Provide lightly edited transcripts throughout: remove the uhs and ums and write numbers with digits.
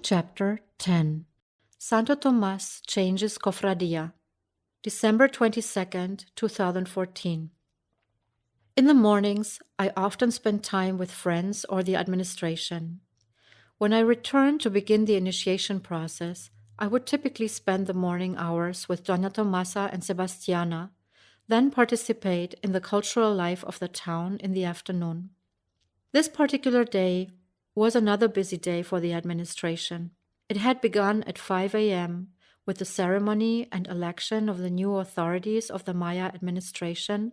Chapter 10 Santo Tomás changes Cofradia, December 22nd, 2014. In the mornings, I often spend time with friends or the administration. When I return to begin the initiation process, I would typically spend the morning hours with Doña Tomasa and Sebastiana, then participate in the cultural life of the town in the afternoon. This particular day was another busy day for the administration. It had begun at 5 a.m. with the ceremony and election of the new authorities of the Maya administration,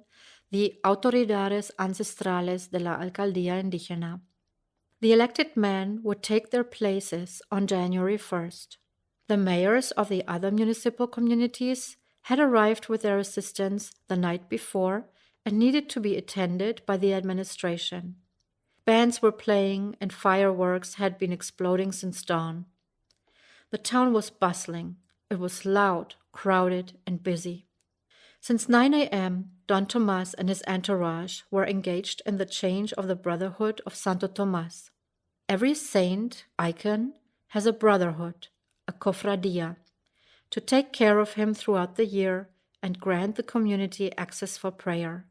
the Autoridades Ancestrales de la Alcaldía Indígena. The elected men would take their places on January 1st. The mayors of the other municipal communities had arrived with their assistants the night before and needed to be attended by the administration. Bands were playing and fireworks had been exploding since dawn. The town was bustling. It was loud, crowded, and busy. Since 9 a.m., Don Tomás and his entourage were engaged in the change of the brotherhood of Santo Tomás. Every saint, icon, has a brotherhood, a cofradia, to take care of him throughout the year and grant the community access for prayer.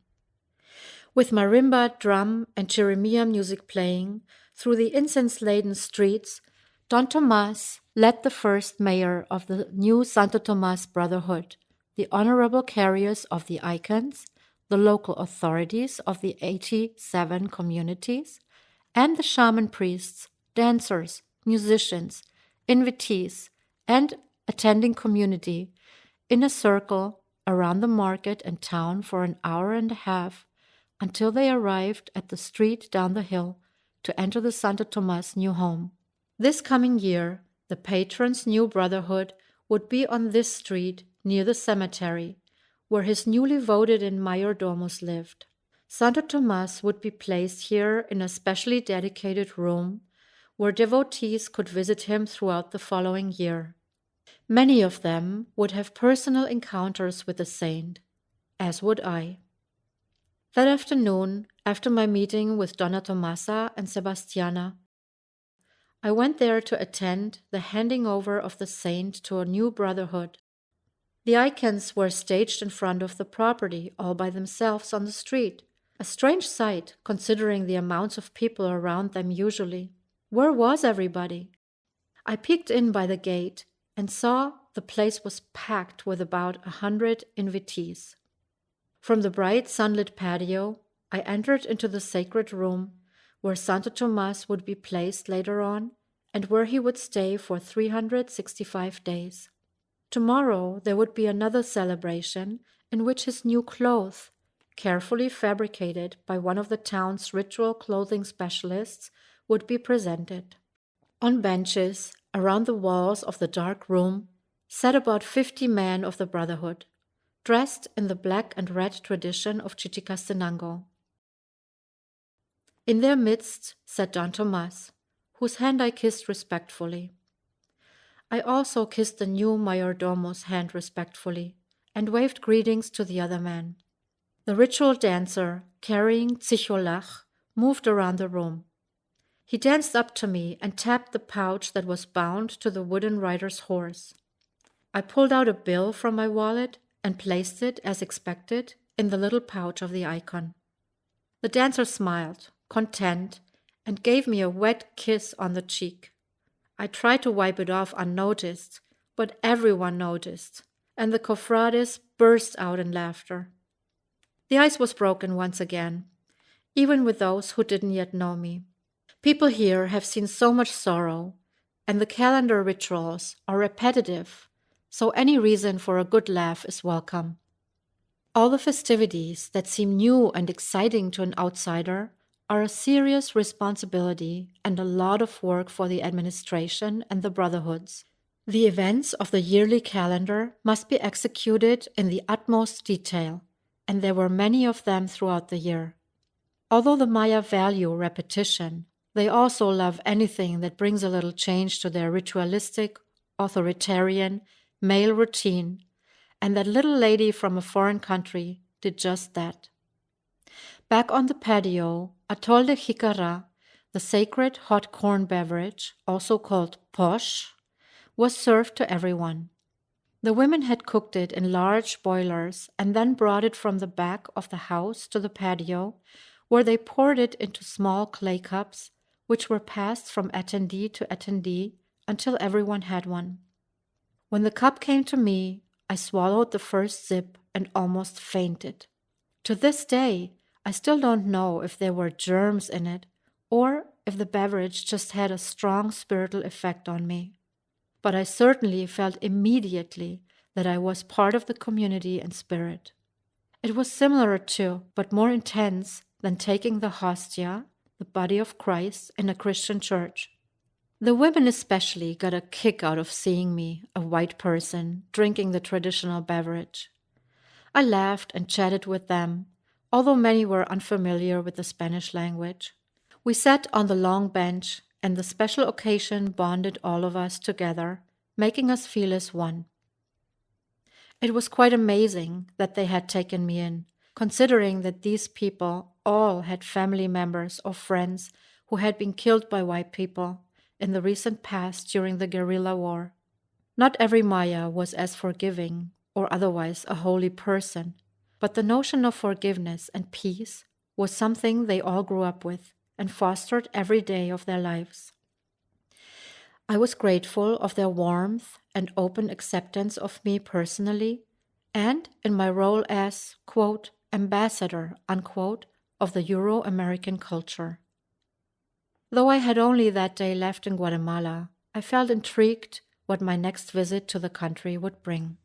With marimba, drum, and chirimia music playing through the incense-laden streets, Don Tomás led the first mayor of the new Santo Tomás Brotherhood, the honorable carriers of the icons, the local authorities of the 87 communities, and the shaman priests, dancers, musicians, invitees, and attending community in a circle around the market and town for an hour and a half until they arrived at the street down the hill to enter the Santo Tomás new home. This coming year, the patron's new brotherhood would be on this street near the cemetery, where his newly voted-in mayordomos lived. Santo Tomás would be placed here in a specially dedicated room where devotees could visit him throughout the following year. Many of them would have personal encounters with the saint, as would I. That afternoon, after my meeting with Dona Tomasa and Sebastiana, I went there to attend the handing over of the saint to a new brotherhood. The icons were staged in front of the property all by themselves on the street, a strange sight considering the amounts of people around them usually. Where was everybody? I peeked in by the gate and saw the place was packed with about 100 invitees. From the bright sunlit patio, I entered into the sacred room where Santo Tomás would be placed later on and where he would stay for 365 days. Tomorrow there would be another celebration in which his new clothes, carefully fabricated by one of the town's ritual clothing specialists, would be presented. On benches around the walls of the dark room sat about 50 men of the Brotherhood, dressed in the black and red tradition of Chichicastenango. In their midst sat Don Tomás, whose hand I kissed respectfully. I also kissed the new mayordomo's hand respectfully and waved greetings to the other men. The ritual dancer, carrying Tzicholach, moved around the room. He danced up to me and tapped the pouch that was bound to the wooden rider's horse. I pulled out a bill from my wallet and placed it, as expected, in the little pouch of the icon. The dancer smiled, content, and gave me a wet kiss on the cheek. I tried to wipe it off unnoticed, but everyone noticed, and the cofrades burst out in laughter. The ice was broken once again, even with those who didn't yet know me. People here have seen so much sorrow, and the calendar rituals are repetitive, so any reason for a good laugh is welcome. All the festivities that seem new and exciting to an outsider are a serious responsibility and a lot of work for the administration and the brotherhoods. The events of the yearly calendar must be executed in the utmost detail, and there were many of them throughout the year. Although the Maya value repetition, they also love anything that brings a little change to their ritualistic, authoritarian, male routine, and that little lady from a foreign country did just that. Back on the patio, atole de jicara, the sacred hot corn beverage, also called posh, was served to everyone. The women had cooked it in large boilers and then brought it from the back of the house to the patio, where they poured it into small clay cups, which were passed from attendee to attendee until everyone had one. When the cup came to me, I swallowed the first sip and almost fainted. To this day, I still don't know if there were germs in it or if the beverage just had a strong spiritual effect on me. But I certainly felt immediately that I was part of the community and spirit. It was similar to, but more intense than taking the hostia, the body of Christ, in a Christian church. The women especially got a kick out of seeing me, a white person, drinking the traditional beverage. I laughed and chatted with them, although many were unfamiliar with the Spanish language. We sat on the long bench, and the special occasion bonded all of us together, making us feel as one. It was quite amazing that they had taken me in, considering that these people all had family members or friends who had been killed by white people in the recent past during the guerrilla war. Not every Maya was as forgiving or otherwise a holy person, but the notion of forgiveness and peace was something they all grew up with and fostered every day of their lives. I was grateful of their warmth and open acceptance of me personally and in my role as, quote, ambassador, unquote, of the Euro-American culture. Though I had only that day left in Guatemala, I felt intrigued what my next visit to the country would bring.